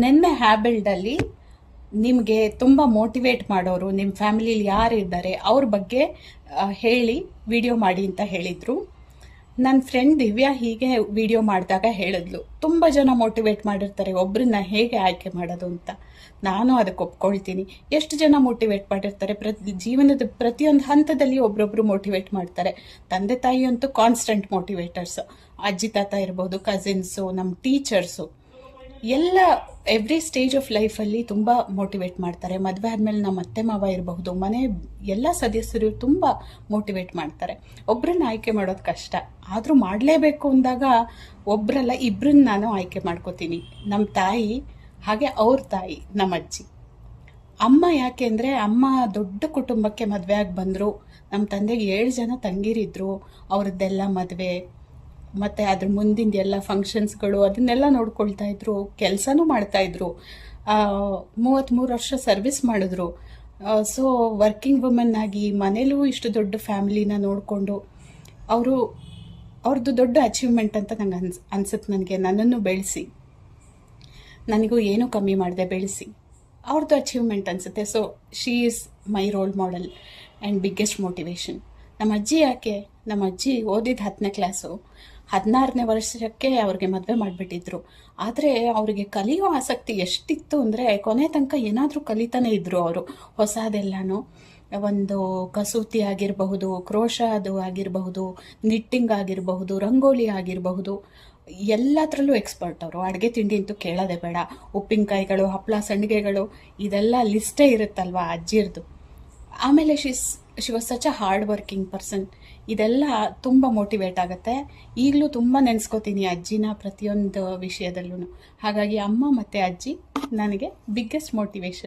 ನೆನ್ನೆ ಹ್ಯಾಬಿಲ್ಡಲ್ಲಿ ನಿಮಗೆ ತುಂಬ ಮೋಟಿವೇಟ್ ಮಾಡೋರು ನಿಮ್ಮ ಫ್ಯಾಮಿಲಿಲಿ ಯಾರು ಇದ್ದಾರೆ ಅವ್ರ ಬಗ್ಗೆ ಹೇಳಿ ವಿಡಿಯೋ ಮಾಡಿ ಅಂತ ಹೇಳಿದರು. ನನ್ನ ಫ್ರೆಂಡ್ ದಿವ್ಯಾ ಹೀಗೆ ವಿಡಿಯೋ ಮಾಡಿದಾಗ ಹೇಳಿದ್ಲು, ತುಂಬ ಜನ ಮೋಟಿವೇಟ್ ಮಾಡಿರ್ತಾರೆ, ಒಬ್ಬರನ್ನ ಹೇಗೆ ಆಯ್ಕೆ ಮಾಡೋದು ಅಂತ. ನಾನು ಅದಕ್ಕೆ ಒಪ್ಕೊಳ್ತೀನಿ. ಎಷ್ಟು ಜನ ಮೋಟಿವೇಟ್ ಮಾಡಿರ್ತಾರೆ, ಜೀವನದ ಪ್ರತಿಯೊಂದು ಹಂತದಲ್ಲಿ ಒಬ್ರೊಬ್ರು ಮೋಟಿವೇಟ್ ಮಾಡ್ತಾರೆ. ತಂದೆ ತಾಯಿ ಅಂತೂ ಕಾನ್ಸ್ಟೆಂಟ್ ಮೋಟಿವೇಟರ್ಸ್, ಅಜ್ಜಿ ತಾತ ಇರ್ಬೋದು, ಕಸಿನ್ಸು, ನಮ್ಮ ಟೀಚರ್ಸು ಎಲ್ಲ ಎವ್ರಿ ಸ್ಟೇಜ್ ಆಫ್ ಲೈಫಲ್ಲಿ ತುಂಬ ಮೋಟಿವೇಟ್ ಮಾಡ್ತಾರೆ. ಮದುವೆ ಆದಮೇಲೆ ನಮ್ಮ ಅತ್ತೆ ಮಾವ ಇರಬಹುದು, ಮನೆ ಎಲ್ಲ ಸದಸ್ಯರು ತುಂಬ ಮೋಟಿವೇಟ್ ಮಾಡ್ತಾರೆ. ಒಬ್ಬರನ್ನ ಆಯ್ಕೆ ಮಾಡೋದು ಕಷ್ಟ, ಆದರೂ ಮಾಡಲೇಬೇಕು ಅಂದಾಗ ಒಬ್ಬರಲ್ಲ ಇಬ್ಬರನ್ನ ನಾನು ಆಯ್ಕೆ ಮಾಡ್ಕೋತೀನಿ. ನಮ್ಮ ತಾಯಿ ಹಾಗೆ ಅವ್ರ ತಾಯಿ ನಮ್ಮ ಅಜ್ಜಿ. ಅಮ್ಮ ಯಾಕೆ ಅಂದರೆ ಅಮ್ಮ ದೊಡ್ಡ ಕುಟುಂಬಕ್ಕೆ ಮದುವೆ ಆಗಿ ಬಂದರು. ನಮ್ಮ ತಂದೆಗೆ 7 ಜನ ತಂಗಿರಿದ್ರು, ಅವ್ರದ್ದೆಲ್ಲ ಮದುವೆ ಮತ್ತು ಅದ್ರ ಮುಂದಿನ ಎಲ್ಲ ಫಂಕ್ಷನ್ಸ್ಗಳು ಅದನ್ನೆಲ್ಲ ನೋಡ್ಕೊಳ್ತಾ ಇದ್ರು, ಕೆಲಸನೂ ಮಾಡ್ತಾಯಿದ್ರು. 33 ವರ್ಷ ಸರ್ವಿಸ್ ಮಾಡಿದ್ರು. ಸೊ ವರ್ಕಿಂಗ್ ವುಮೆನ್ ಆಗಿ ಮನೇಲೂ ಇಷ್ಟು ದೊಡ್ಡ ಫ್ಯಾಮಿಲಿನ ನೋಡಿಕೊಂಡು ಅವ್ರದ್ದು ದೊಡ್ಡ ಅಚೀವ್ಮೆಂಟ್ ಅಂತ ನಂಗೆ ಅನ್ಸುತ್ತೆ. ನನ್ನನ್ನು ಬೆಳೆಸಿ, ನನಗೂ ಏನೂ ಕಮ್ಮಿ ಮಾಡದೆ ಬೆಳೆಸಿ ಅವ್ರದ್ದು ಅಚೀವ್ಮೆಂಟ್ ಅನಿಸುತ್ತೆ. So she is my role model and biggest motivation. ನಮ್ಮ ಅಜ್ಜಿ ಯಾಕೆ, ನಮ್ಮ ಅಜ್ಜಿ ಓದಿದ್ದು 10ನೇ ಕ್ಲಾಸು, 16ನೇ ವರ್ಷಕ್ಕೆ ಅವ್ರಿಗೆ ಮದುವೆ ಮಾಡಿಬಿಟ್ಟಿದ್ರು. ಆದರೆ ಅವರಿಗೆ ಕಲಿಯೋ ಆಸಕ್ತಿ ಎಷ್ಟಿತ್ತು ಅಂದರೆ ಕೊನೆ ತನಕ ಏನಾದರೂ ಕಲಿತಾನೆ ಇದ್ರು ಅವರು. ಹೊಸದೆಲ್ಲನೂ ಒಂದು ಕಸೂತಿ ಆಗಿರಬಹುದು, ಕ್ರೋಶಾದು ಆಗಿರಬಹುದು, ನಿಟ್ಟಿಂಗ್ ಆಗಿರಬಹುದು, ರಂಗೋಲಿ ಆಗಿರಬಹುದು, ಎಲ್ಲದರಲ್ಲೂ ಎಕ್ಸ್ಪರ್ಟ್ ಅವರು. ಅಡುಗೆ ತಿಂಡಿ ಅಂತೂ ಕೇಳೋದೇ ಬೇಡ. ಉಪ್ಪಿನಕಾಯಿಗಳು, ಹಪ್ಪಳ, ಸಂಡಿಗೆಗಳು ಇದೆಲ್ಲ ಲಿಸ್ಟೇ ಇರುತ್ತಲ್ವ ಅಜ್ಜಿರ್ದು. ಆಮೇಲೆ she was such a hard working person. ಇದೆಲ್ಲ ತುಂಬ ಮೋಟಿವೇಟ್ ಆಗುತ್ತೆ. ಈಗಲೂ ತುಂಬ ನೆನೆಸ್ಕೋತೀನಿ ಅಜ್ಜಿನ ಪ್ರತಿಯೊಂದು ವಿಷಯದಲ್ಲೂ. ಹಾಗಾಗಿ ಅಮ್ಮ ಮತ್ತು ಅಜ್ಜಿ ನನಗೆ ಬಿಗ್ಗೆಸ್ಟ್ ಮೋಟಿವೇಶನ್.